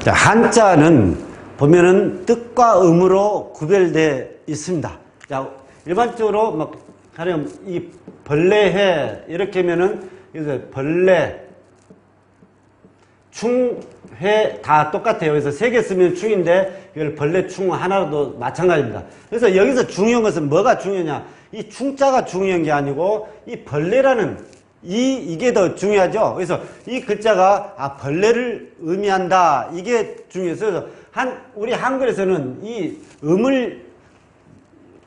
자, 한자는 보면은 뜻과 음으로 구별되어 있습니다. 자, 일반적으로 막 가령 이 벌레해 이렇게 하면은 여기서 벌레, 충, 회 다 똑같아요. 그래서 세 개 쓰면 충인데 이걸 벌레, 충 하나로도 마찬가지입니다. 그래서 여기서 중요한 것은 뭐가 중요하냐? 이 충자가 중요한 게 아니고 이 벌레라는 이게 더 중요하죠. 그래서 이 글자가 벌레를 의미한다. 이게 중요해서 그래서 우리 한글에서는 이 음을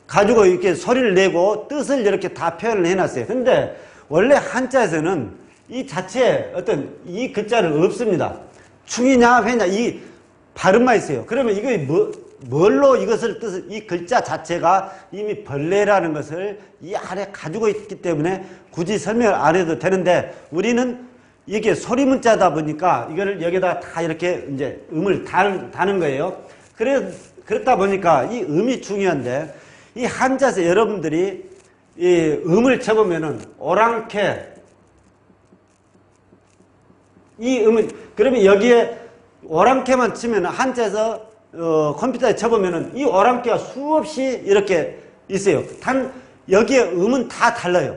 가지고 이렇게 소리를 내고 뜻을 이렇게 다 표현을 해놨어요. 근데 원래 한자에서는 이 자체에 어떤 이 글자는 없습니다. 충이냐 회냐 이 발음만 있어요. 그러면 이거 뭘로 이것을 뜻을 이 글자 자체가 이미 벌레라는 것을 이 안에 가지고 있기 때문에 굳이 설명을 안 해도 되는데 우리는 이게 소리 문자다 보니까 이거를 여기다 다 이렇게 이제 음을 다는 거예요. 그렇다 보니까 이 음이 중요한데 이 한자에서 여러분들이 이 음을 쳐보면은 오랑캐 이 음을 그러면 여기에 오랑캐만 치면 한자에서 컴퓨터에 쳐보면은 이 오랑캐가 수없이 이렇게 있어요. 여기에 음은 다 달라요.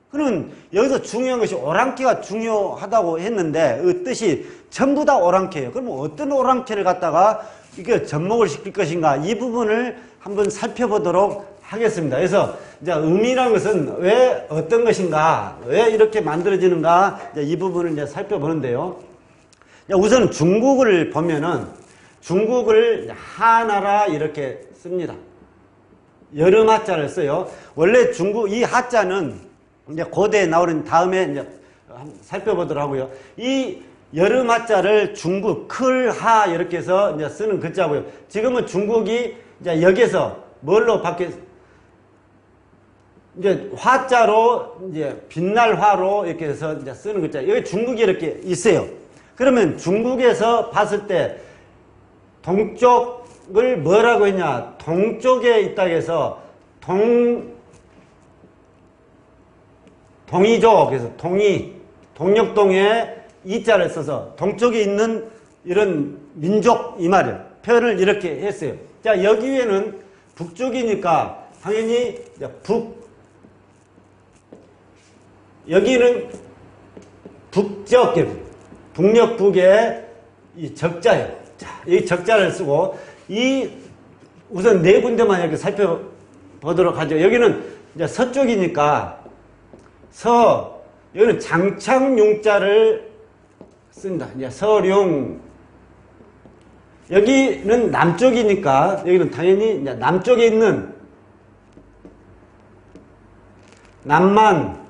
그러면 여기서 중요한 것이 오랑캐가 중요하다고 했는데 그 뜻이 전부 다 오랑캐예요. 그러면 어떤 오랑캐를 갖다가 이게 접목을 시킬 것인가 이 부분을 한번 살펴보도록 하겠습니다. 그래서 이제 음이라는 것은 왜 어떤 것인가, 왜 이렇게 만들어지는가 이 부분을 이제 살펴보는데요. 우선 중국을 보면은 중국을 하나라 이렇게 씁니다. 여름 하자를 써요. 원래 중국 이 하자는 이제 고대에 나오는 다음에 이제 살펴보도록 하고요. 이 여름 하자를 중국 클하 이렇게 해서 이제 쓰는 글자고요. 지금은 중국이 이제 여기서 뭘로 바뀌 이제 화자로 이제 빛날 화로 이렇게 해서 이제 쓰는 글자. 여기 중국이 이렇게 있어요. 그러면 중국에서 봤을 때 동쪽을 뭐라고 했냐? 동쪽에 있다고 해서 동이족, 그래서 동력동에 이자를 써서 동쪽에 있는 이런 민족 이 말이에요. 표현을 이렇게 했어요. 자, 여기 위에는 북쪽이니까 당연히 여기는 북적, 북녘 북의 이 적자예요. 자, 이 적자를 쓰고 우선 네 군데만 이렇게 살펴보도록 하죠. 여기는 이제 서쪽이니까 여기는 장창용자를 쓴다. 이제 서룡. 여기는 남쪽이니까 여기는 당연히 이제 남쪽에 있는 남만.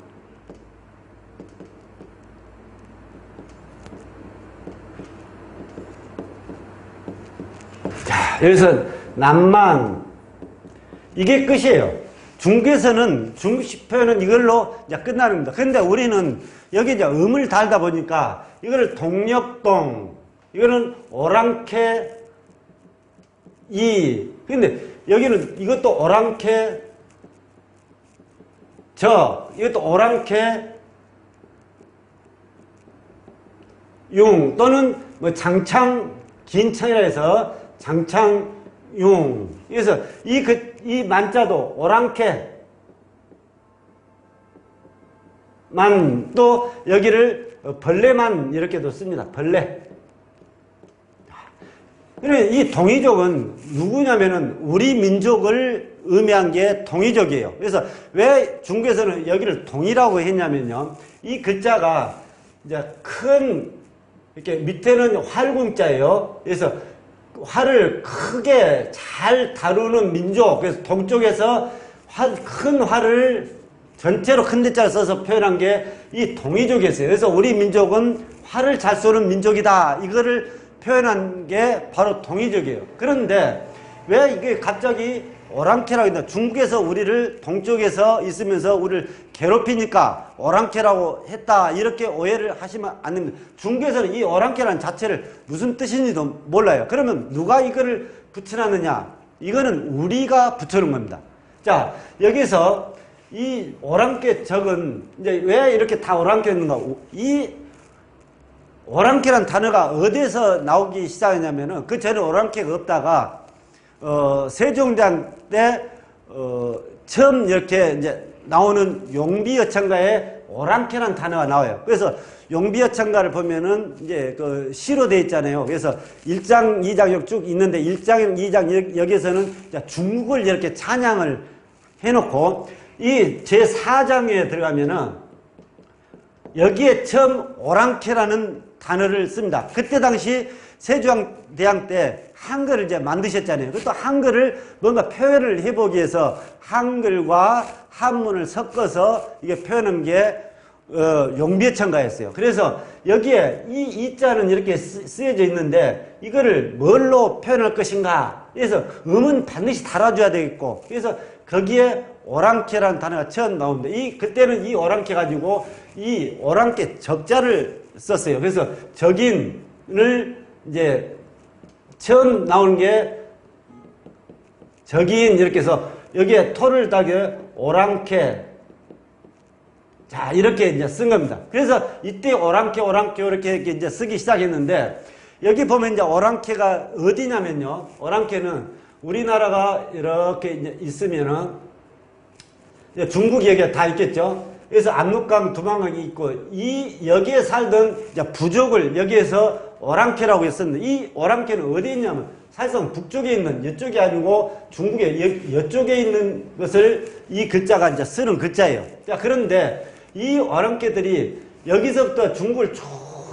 자, 여기서 남만. 이게 끝이에요. 중국에서는 중국식 표현은 이걸로 이제 끝나는 겁니다. 근데 우리는 여기 이제 음을 달다 보니까 이거를 동력동, 이거는 오랑캐 근데 여기는 이것도 오랑캐 이것도 오랑캐 용 또는 뭐 장창 긴 창이라 해서 장창용. 그래서 이 만자도 오랑캐 만 또 여기를 벌레만 이렇게도 씁니다. 벌레. 그러면 이 동이족은 누구냐면은 우리 민족을 의미한 게 동이족이에요. 그래서 왜 중국에서는 여기를 동이라고 했냐면요. 이 글자가 이제 이렇게 밑에는 활궁자예요. 그래서 활을 크게 잘 다루는 민족. 그래서 동쪽에서 큰 활을 전체로 큰 대자를 써서 표현한 게 이 동이족이었어요. 그래서 우리 민족은 활을 잘 쏘는 민족이다. 이거를 표현한 게 바로 동이족이에요. 그런데 왜 이게 갑자기 오랑캐라고 했나? 중국에서 우리를 동쪽에서 있으면서 우리를 괴롭히니까 오랑캐라고 했다. 이렇게 오해를 하시면 안 됩니다. 중국에서는 이 오랑캐라는 자체를 무슨 뜻인지도 몰라요. 그러면 누가 이거를 붙여놨느냐? 이거는 우리가 붙여놓은 겁니다. 자, 여기서 이 오랑캐 적은 이제 왜 이렇게 다 오랑캐였는가? 오랑캐란 단어가 어디서 나오기 시작했냐면은 그 전에 오랑캐가 없다가 세종대왕 때 처음 이렇게 이제 나오는 용비어창가에 오랑캐란 단어가 나와요. 그래서 용비어창가를 보면은 이제 그 시로 되어 있잖아요. 그래서 1장, 2장 쭉 있는데 1장, 2장 여기에서는 중국을 이렇게 찬양을 해놓고 이 제4장에 들어가면은 여기에 처음 오랑캐라는 단어를 씁니다. 그때 당시 세종대왕 때 한글을 이제 만드셨잖아요. 그것도 한글을 뭔가 표현을 해보기 위해서 한글과 한문을 섞어서 이게 표현한 게 용비어창가였어요. 그래서 여기에 이 자는 이렇게 쓰여져 있는데 이거를 뭘로 표현할 것인가. 그래서 음은 반드시 달아줘야 되겠고 그래서 거기에 오랑캐라는 단어가 처음 나옵니다. 그때는 이 오랑캐 가지고 이 오랑캐 적자를 썼어요. 그래서 적인을 이제 처음 나오는 게 적인 이렇게 해서 여기에 토를 따게 오랑캐 자 이렇게 이제 쓴 겁니다. 그래서 이때 오랑캐 이렇게 이제 쓰기 시작했는데 여기 보면 이제 오랑캐가 어디냐면요. 오랑캐는 우리나라가 이렇게 이제 있으면은 중국 여기가 다 있겠죠. 그래서 압록강, 두만강이 있고 여기에 살던 부족을 여기에서 오랑캐라고 했었는데 이 오랑캐는 어디에 있냐면 사실상 북쪽에 있는 이쪽이 아니고 중국의 이쪽에 있는 것을 이 글자가 이제 쓰는 글자예요. 자, 그런데 이 오랑캐들이 여기서부터 중국을 쭉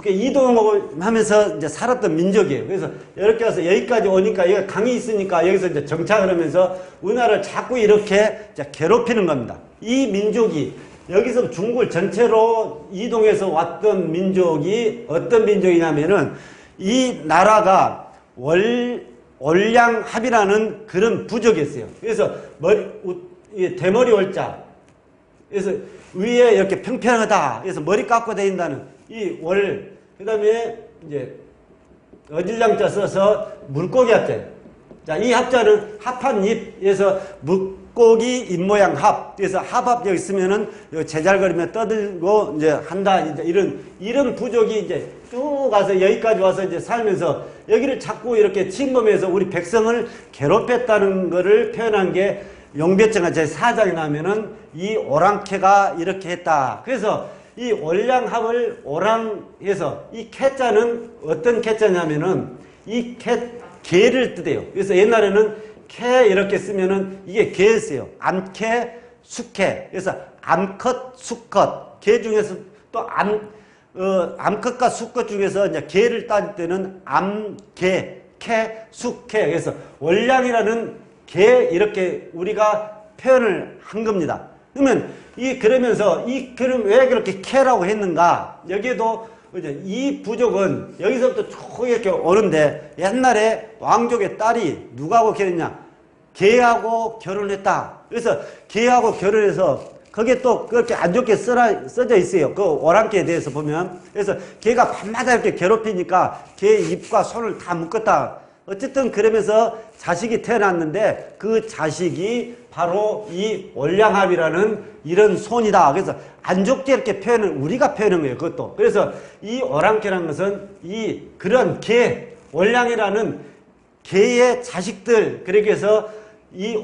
이동하면서 이제 살았던 민족이에요. 그래서 이렇게 와서 여기까지 오니까 여기 강이 있으니까 여기서 이제 정착을 하면서 우리나라를 자꾸 이렇게 괴롭히는 겁니다. 이 민족이 여기서 중국을 전체로 이동해서 왔던 민족이 어떤 민족이냐면은 이 나라가 월량합이라는 그런 부족이었어요. 그래서 대머리 월자. 그래서 위에 이렇게 평평하다. 그래서 머리 깎고 다닌다는 이 그 다음에 이제 어질량자 써서 물고기 합자예요. 자, 이 합자는 합한 잎에서 물고기 입모양 합. 그래서 합 여기 있으면은 제잘거리며 떠들고 이제 한다. 이제 이런 부족이 이제 쭉 가서 여기까지 와서 이제 살면서 여기를 자꾸 이렇게 침범해서 우리 백성을 괴롭혔다는 거를 표현한 게 용비어창가 제4장에 나오면은 이 오랑캐가 이렇게 했다. 그래서 이 월량합을 오랑해서 이 캐자는 어떤 캐자냐면은 이 개를 뜻해요. 그래서 옛날에는 캐 이렇게 쓰면은 이게 개였어요. 암캐, 수캐. 그래서 암컷, 수컷. 개 중에서 또 암컷과 수컷 중에서 이제 개를 따질 때는 암개, 캐, 수캐. 그래서 월량이라는 개 이렇게 우리가 표현을 한 겁니다. 그러면서 그럼 왜 그렇게 캐라고 했는가? 여기에도 이 부족은 여기서부터 쭉 이렇게 오는데 옛날에 왕족의 딸이 누구하고 결혼했냐? 개하고 결혼했다. 그래서 개하고 결혼해서 거기에 또 그렇게 안 좋게 써져 있어요. 그 오랑캐에 대해서 보면. 그래서 개가 밤마다 이렇게 괴롭히니까 개 입과 손을 다 묶었다. 어쨌든 그러면서 자식이 태어났는데 그 자식이 바로 이 월량합이라는 이런 손이다. 그래서 안 좋게 이렇게 우리가 표현한 거예요. 그것도. 그래서 이 오랑캐라는 것은 그런 월량이라는 개의 자식들. 그렇게 해서 이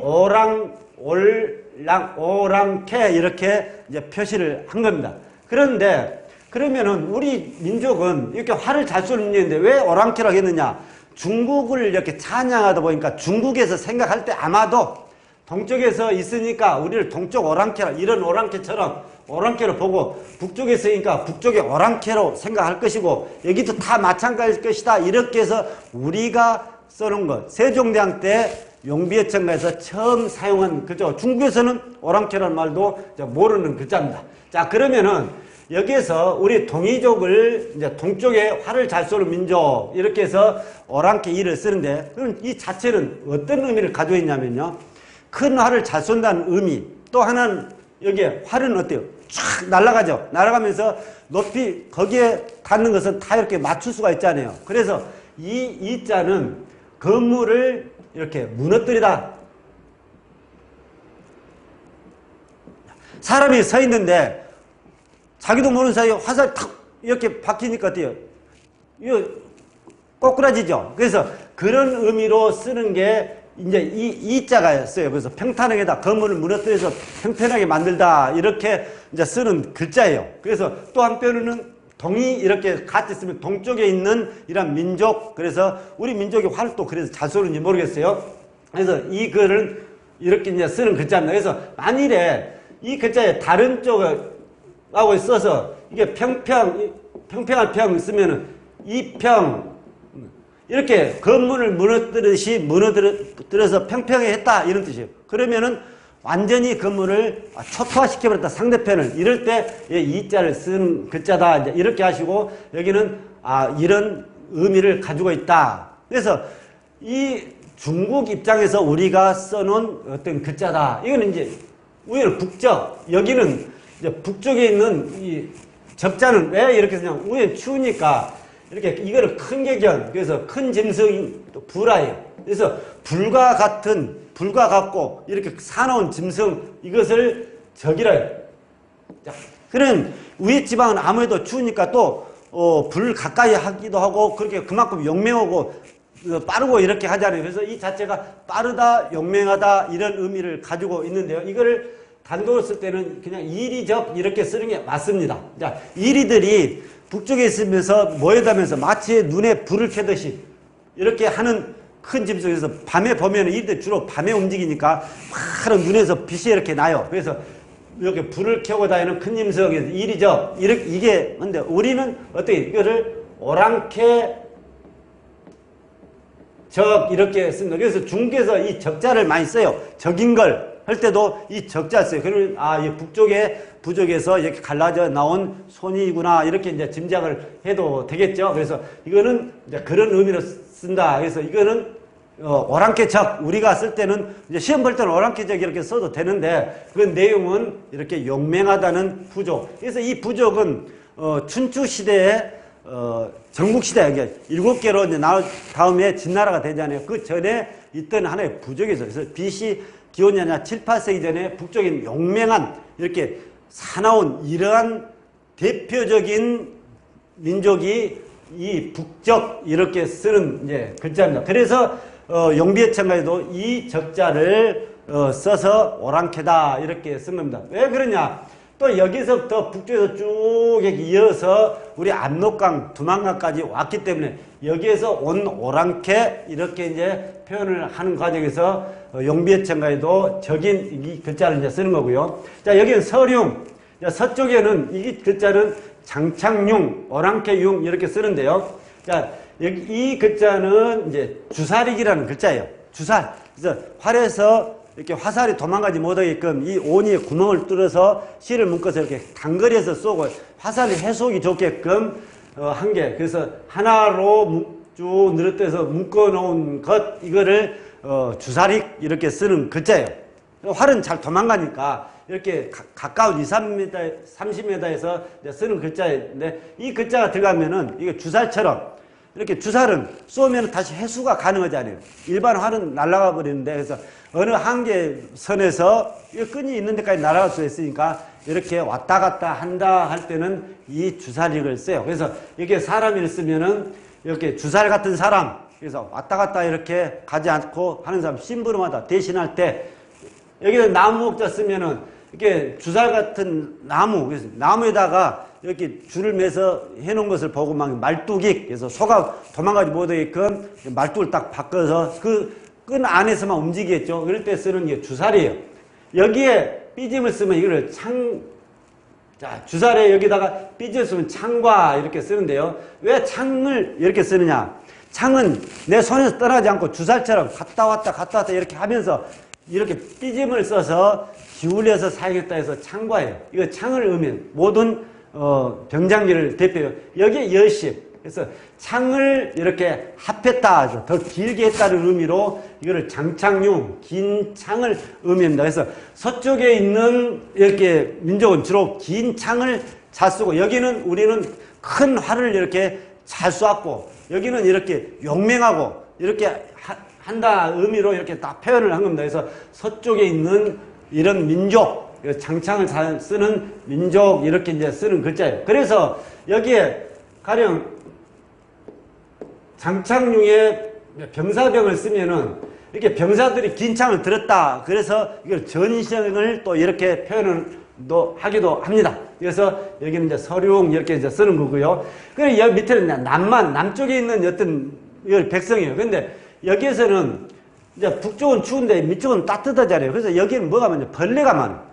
오랑캐 이렇게 이제 표시를 한 겁니다. 그런데 그러면은 우리 민족은 이렇게 활을 잘 쏘는 민족인데 왜 오랑캐라고 했느냐? 중국을 이렇게 찬양하다 보니까 중국에서 생각할 때 아마도 동쪽에서 있으니까 우리를 동쪽 오랑캐라 이런 오랑캐처럼 오랑캐로 보고 북쪽에 있으니까 북쪽의 오랑캐로 생각할 것이고 여기도 다 마찬가지일 것이다. 이렇게 해서 우리가 써놓은 것. 세종대왕 때 용비어창가에서 처음 사용한 글자. 중국에서는 오랑캐라는 말도 모르는 글자입니다. 자, 그러면은 여기에서 우리 동이족을 이제 동쪽에 활을 잘 쏘는 민족 이렇게 해서 오랑캐 이를 쓰는데 그럼 이 자체는 어떤 의미를 가지고 있냐면요. 큰 활을 잘 쏜다는 의미. 또 하나는 여기에 활은 어때요? 쫙 날아가죠. 날아가면서 높이 거기에 닿는 것은 다 이렇게 맞출 수가 있잖아요. 그래서 이 자는 건물을 이렇게 무너뜨리다. 사람이 서 있는데 자기도 모르는 사이에 화살 탁 이렇게 박히니까 어때요? 이거 꼬꾸라지죠. 그래서 그런 의미로 쓰는 게 이제 이자가 써요. 그래서 평탄하게다 건물을 무너뜨려서 평평하게 만들다 이렇게 이제 쓰는 글자예요. 그래서 또 한편으로는 동이 이렇게 같이 쓰면 동쪽에 있는 이런 민족, 그래서 우리 민족의 활 또 그래서 잘 쓰는지 모르겠어요. 그래서 이 글은 이렇게 이제 쓰는 글자입니다. 그래서 만일에 이 글자에 다른 쪽하고 써서 이게 평평한 평 쓰면은 이평 이렇게 건물을 무너뜨리듯이 무너뜨려서 평평하게 했다 이런 뜻이에요. 그러면은 완전히 건물을 초토화시켜버렸다 상대편을, 이럴 때 이자를 쓴 글자다 이제 이렇게 하시고, 여기는 이런 의미를 가지고 있다. 그래서 이 중국 입장에서 우리가 써놓은 어떤 글자다. 이거는 이제 우리는 북적, 여기는 이제 북쪽에 있는 이 적자는 왜 이렇게 쓰냐면 우리는 추우니까 이렇게 이거를 큰 개견, 그래서 큰 짐승이 또 불화예요. 그래서 불과 같고 이렇게 사나운 짐승, 이것을 적이라 해요. 자, 그런 위에 지방은 아무래도 추우니까 또 불 가까이 하기도 하고 그렇게 그만큼 용맹하고 빠르고 이렇게 하잖아요. 그래서 이 자체가 빠르다, 용맹하다 이런 의미를 가지고 있는데요. 이거를 단독으로 쓸 때는 그냥 이리적 이렇게 쓰는 게 맞습니다. 자, 이리들이 북쪽에 있으면서 모여다면서 마치 눈에 불을 켜듯이 이렇게 하는 큰 짐승에서 밤에 보면 이들 주로 밤에 움직이니까 파란 눈에서 빛이 이렇게 나요. 그래서 이렇게 불을 켜고 다니는 큰 짐승에서 이리적 이게 근데 우리는 어떻게 이거를 오랑캐 적 이렇게 씁니다. 그래서 중국에서 이 적자를 많이 써요. 적인 걸 할 때도 이 적자 써요. 그러면 이 북쪽에 부족에서 이렇게 갈라져 나온 손이구나 이렇게 이제 짐작을 해도 되겠죠. 그래서 이거는 이제 그런 의미로 쓴다. 그래서 이거는 오랑캐적, 우리가 쓸 때는 이제 시험 볼 때는 오랑캐적 이렇게 써도 되는데 그 내용은 이렇게 용맹하다는 부족. 그래서 이 부족은 춘추 시대에 전국시대, 이게 7개로 이제 나올 다음에 진나라가 되잖아요. 그 전에 있던 하나의 부족이 있어요. 그래서 BC 기원이 아니라 7, 8세기 전에 북쪽인 용맹한 이렇게 사나운 이러한 대표적인 민족이 이 북적 이렇게 쓰는 이제 글자입니다. 그래서 용비어천가에도 이 적자를 써서 오랑캐다 이렇게 쓴 겁니다. 왜 그러냐? 또 여기서부터 북쪽에서 쭉 이어서 우리 압록강, 두만강까지 왔기 때문에 여기에서 온 오랑캐 이렇게 이제 표현을 하는 과정에서 용비어천가에도 적인 이 글자를 이제 쓰는 거고요. 자, 여기는 서룡. 서쪽에는 이 글자는 장창융, 오랑캐융 이렇게 쓰는데요. 자, 여기 이 글자는 이제 주사릭이라는 글자예요. 주살. 그래서 활에서 이렇게 화살이 도망가지 못하게끔 이 온이에 구멍을 뚫어서 실을 묶어서 이렇게 단거리에서 쏘고 화살이 해속이 좋게끔 한 게, 그래서 하나로 쭉 늘어뜨려서 묶어 놓은 것, 이거를 주사릭 이렇게 쓰는 글자예요. 활은 잘 도망가니까 이렇게 가까운 2, 3m, 30m에서 쓰는 글자인데, 이 글자가 들어가면은 이게 주살처럼 이렇게 주살은 쏘면 다시 회수가 가능하잖아요. 일반 활은 날아가 버리는데, 그래서 어느 한계선에서 끈이 있는 데까지 날아갈 수 있으니까 이렇게 왔다 갔다 한다 할 때는 이 주사릭을 써요. 그래서 이렇게 사람을 쓰면은 이렇게 주살 같은 사람, 그래서 왔다 갔다 이렇게 가지 않고 하는 사람, 심부름하다 대신할 때, 여기는 나무 목자 쓰면은 이렇게 주살 같은 나무, 그래서 나무에다가 이렇게 줄을 매서 해놓은 것을 보고 막 말뚝이, 그래서 소가 도망가지 못하게끔 말뚝을 딱 바꿔서 그 끈 안에서만 움직이겠죠. 그럴 때 쓰는 게 주살이에요. 여기에 삐짐을 쓰면 이거를 자, 주살에 여기다가 삐짐을 쓰면 창과 이렇게 쓰는데요. 왜 창을 이렇게 쓰느냐? 창은 내 손에서 떠나지 않고 주살처럼 갔다 왔다 이렇게 하면서 이렇게 삐짐을 써서 기울여서 사용했다 해서 창과예요. 이거 창을 의미해요. 모든 병장기를 대표해요. 여기에 여십. 그래서 창을 이렇게 합했다, 더 길게 했다는 의미로 이거를 장창용, 긴 창을 의미합니다. 그래서 서쪽에 있는 이렇게 민족은 주로 긴 창을 잘 쓰고, 여기는 우리는 큰 활을 이렇게 잘 쏘았고, 여기는 이렇게 용맹하고 이렇게 한다 의미로 이렇게 딱 표현을 한 겁니다. 그래서 서쪽에 있는 이런 민족, 장창을 잘 쓰는 민족 이렇게 이제 쓰는 글자예요. 그래서 여기에 가령 장착용의 병사병을 쓰면은 이렇게 병사들이 긴 창을 들었다. 그래서 이걸 전시형을 또 이렇게 표현을 또 하기도 합니다. 그래서 여기는 이제 서룡 이렇게 이제 쓰는 거고요. 그리고 여기 밑에는 남만, 남쪽에 있는 어떤 백성이에요. 근데 여기에서는 이제 북쪽은 추운데 밑쪽은 따뜻하잖아요. 그래서 여기는 뭐가 많냐? 벌레가 많아요.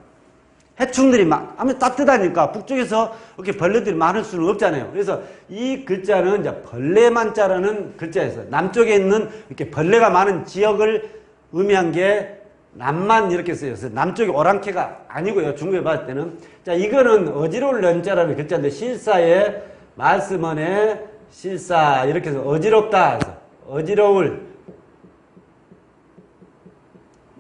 해충들이 아무래도 따뜻하니까 북쪽에서 이렇게 벌레들이 많을 수는 없잖아요. 그래서 이 글자는 이제 벌레만자라는 글자에서 남쪽에 있는 이렇게 벌레가 많은 지역을 의미한 게 남만 이렇게 쓰여서 남쪽이 오랑캐가 아니고요. 중국에 봤을 때는. 자, 이거는 어지러울 연자라는 글자인데 실사의 말씀원의 실사 이렇게 해서 어지럽다 해서 어지러울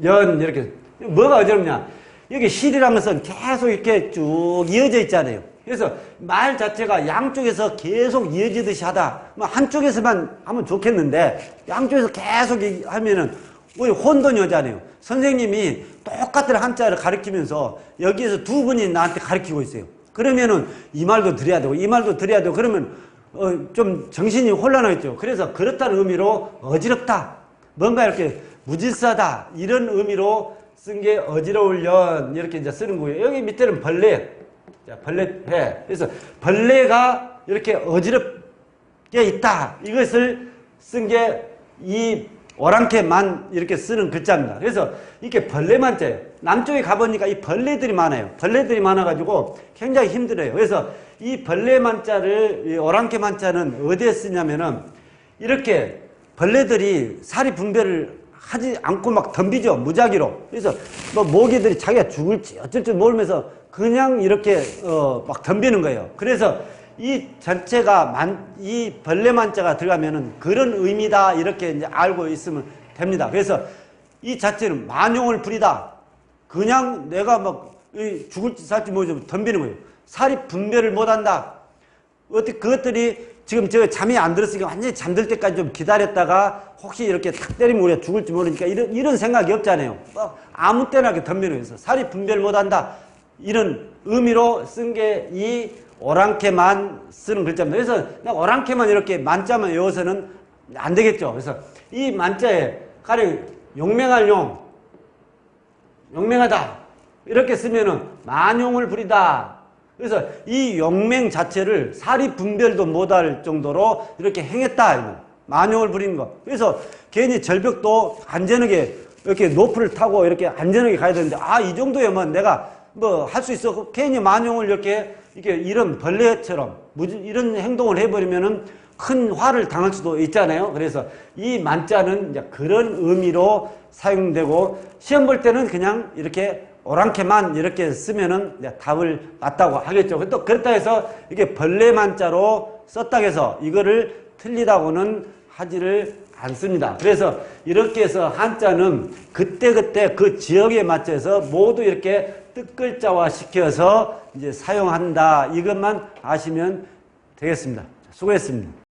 연 이렇게 뭐가 어지럽냐? 여기 실이라는 것은 계속 이렇게 쭉 이어져 있잖아요. 그래서 말 자체가 양쪽에서 계속 이어지듯이 하다. 뭐 한쪽에서만 하면 좋겠는데 양쪽에서 계속 하면은 우리 혼돈이 오잖아요. 선생님이 똑같은 한자를 가르치면서 여기에서 두 분이 나한테 가르치고 있어요. 그러면은 이 말도 드려야 되고 이 말도 드려야 되고 그러면 좀 정신이 혼란하겠죠. 그래서 그렇다는 의미로 어지럽다. 뭔가 이렇게 무질서하다. 이런 의미로 쓴 게 어지러울 연 이렇게 이제 쓰는 거예요. 여기 밑에는 벌레. 자, 벌레패. 그래서 벌레가 이렇게 어지럽게 있다. 이것을 쓴 게 이 오랑캐만 이렇게 쓰는 글자입니다. 그래서 이렇게 벌레만자예요. 남쪽에 가보니까 이 벌레들이 많아요. 벌레들이 많아가지고 굉장히 힘들어요. 그래서 이 벌레만자를, 이 오랑캐만자는 어디에 쓰냐면은 이렇게 벌레들이 사리 분별을 하지 않고 막 덤비죠. 무작위로. 그래서 뭐 모기들이 자기가 죽을지 어쩔지 모르면서 그냥 이렇게 막 덤비는 거예요. 그래서 이 전체가 이 벌레만자가 들어가면은 그런 의미다 이렇게 이제 알고 있으면 됩니다. 그래서 이 자체는 만용을 부리다. 그냥 내가 막 죽을지 살지 모르지 덤비는 거예요. 사리 분별을 못한다. 어떻게 그것들이 지금 제가 잠이 안 들었으니까 완전히 잠들 때까지 좀 기다렸다가 혹시 이렇게 탁 때리면 우리가 죽을지 모르니까 이런 생각이 없잖아요. 아무 때나 이렇게 덤비는 거예요. 사리 분별 못한다. 이런 의미로 쓴 게 이 오랑캐만 쓰는 글자입니다. 그래서 그냥 오랑캐만 이렇게 만자만 외워서는 안 되겠죠. 그래서 이 만자에 가령 용맹할 용, 용맹하다 이렇게 쓰면은 만용을 부리다. 그래서 이 용맹 자체를 사리 분별도 못할 정도로 이렇게 행했다. 만용을 부리는 거. 그래서 괜히 절벽도 안전하게 이렇게 노프를 타고 이렇게 안전하게 가야 되는데 이 정도면 내가 뭐 할 수 있어. 괜히 만용을 이렇게 이런 벌레처럼 이런 행동을 해버리면은 큰 화를 당할 수도 있잖아요. 그래서 이 만자는 이제 그런 의미로 사용되고 시험 볼 때는 그냥 이렇게 오랑캐만 이렇게 쓰면은 이제 답을 맞다고 하겠죠. 또 그렇다 해서 이게 벌레만자로 썼다고 해서 이거를 틀리다고는 하지를 않습니다. 그래서 이렇게 해서 한자는 그때그때 그 지역에 맞춰서 모두 이렇게 뜻글자화 시켜서 이제 사용한다. 이것만 아시면 되겠습니다. 수고했습니다.